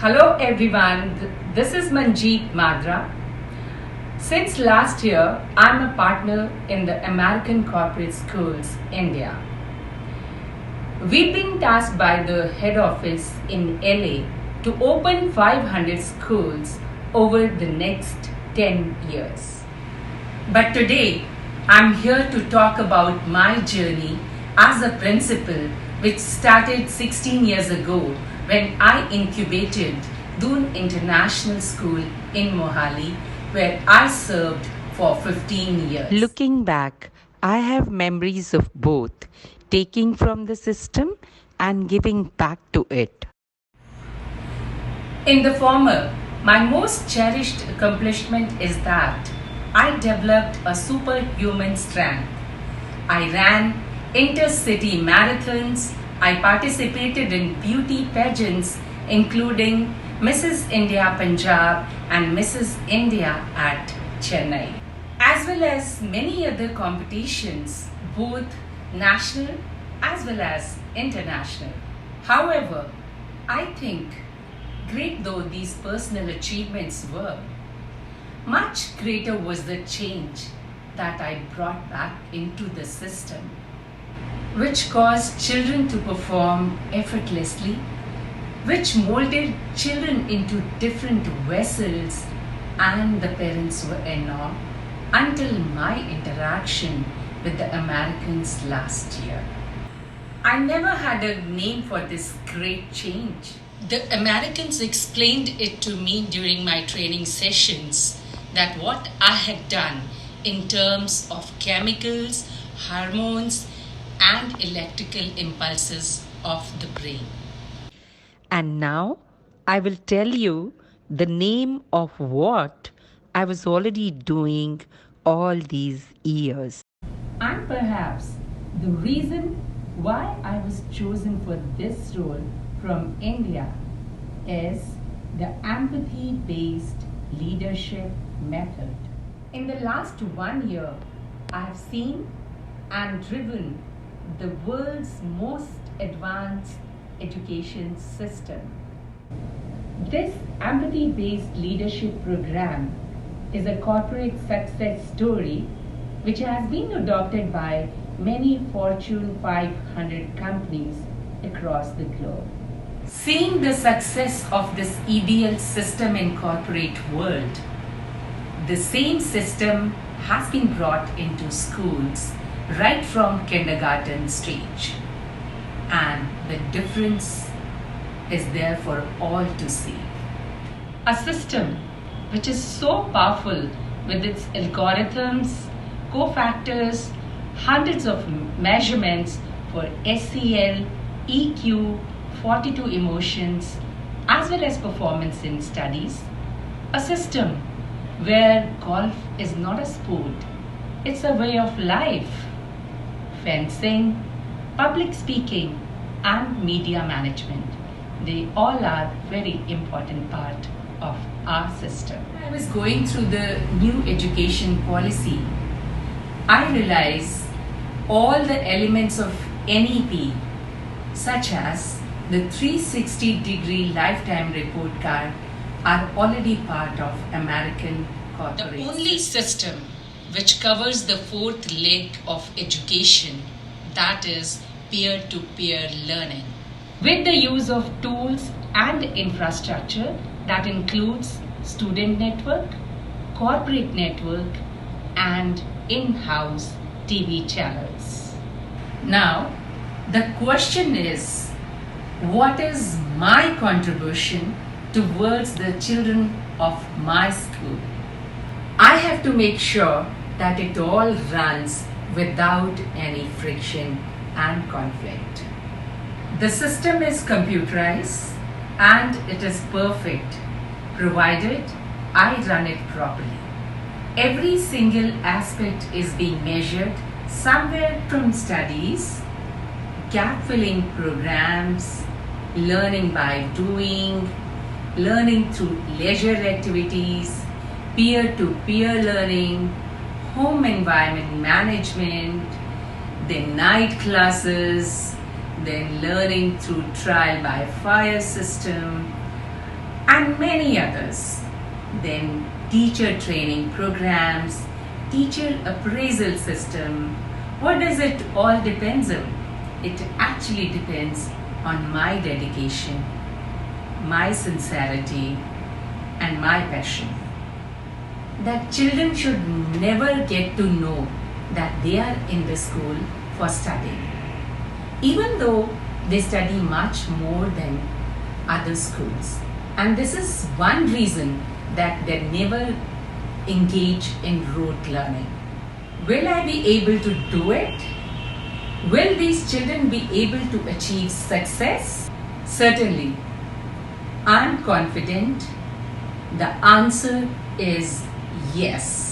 Hello everyone, this is Manjeet Madra. Since last year, I'm a partner in the American Corporate Schools, India. We've been tasked by the head office in LA to open 500 schools over the next 10 years. But today, I'm here to talk about my journey as a principal, which started 16 years ago when I incubated Doon International School in Mohali, where I served for 15 years. Looking back, I have memories of both taking from the system and giving back to it. In the former, my most cherished accomplishment is that I developed a superhuman strength. I ran intercity marathons. I participated in beauty pageants, including Mrs. India Punjab and Mrs. India at Chennai, as well as many other competitions, both national as well as international. However, I think, great though these personal achievements were, much greater was the change that I brought back into the system, which caused children to perform effortlessly, which molded children into different vessels, and the parents were in awe until my interaction with the Americans last year. I never had a name for this great change. The Americans explained it to me during my training sessions that what I had done in terms of chemicals, hormones, and electrical impulses of the brain. And now I will tell you the name of what I was already doing all these years. And perhaps the reason why I was chosen for this role from India is the empathy based leadership method. In the last 1 year, I have seen and driven the world's most advanced education system. This empathy based leadership program is a corporate success story which has been adopted by many Fortune 500 companies across the globe. Seeing the success of this ideal system in corporate world, the same system has been brought into schools right from kindergarten stage, and the difference is there for all to see. A system which is so powerful with its algorithms, cofactors, hundreds of measurements for SEL, EQ, 42 emotions, as well as performance in studies. A system where golf is not a sport, it's a way of life. Fencing, public speaking, and media management, they all are very important part of our system. I was going through the new education policy. I realized all the elements of NEP, such as the 360-degree lifetime report card, are already part of American corporate. The only system which covers the fourth leg of education, that is peer-to-peer learning, with the use of tools and infrastructure that includes student network, corporate network, and in-house TV channels. Now, the question is, what is my contribution towards the children of my school? I have to make sure that it all runs without any friction and conflict. The system is computerized and it is perfect provided I run it properly. Every single aspect is being measured somewhere, from studies, gap filling programs, learning by doing, learning through leisure activities, peer-to-peer learning, home environment management, then night classes, then learning through trial by fire system, and many others. Then teacher training programs, teacher appraisal system. What does it all depends on? It actually depends on my dedication, my sincerity, and my passion. That children should never get to know that they are in the school for studying, even though they study much more than other schools. And this is one reason that they never engage in rote learning. Will I be able to do it? Will these children be able to achieve success? Certainly. I'm confident the answer is yes.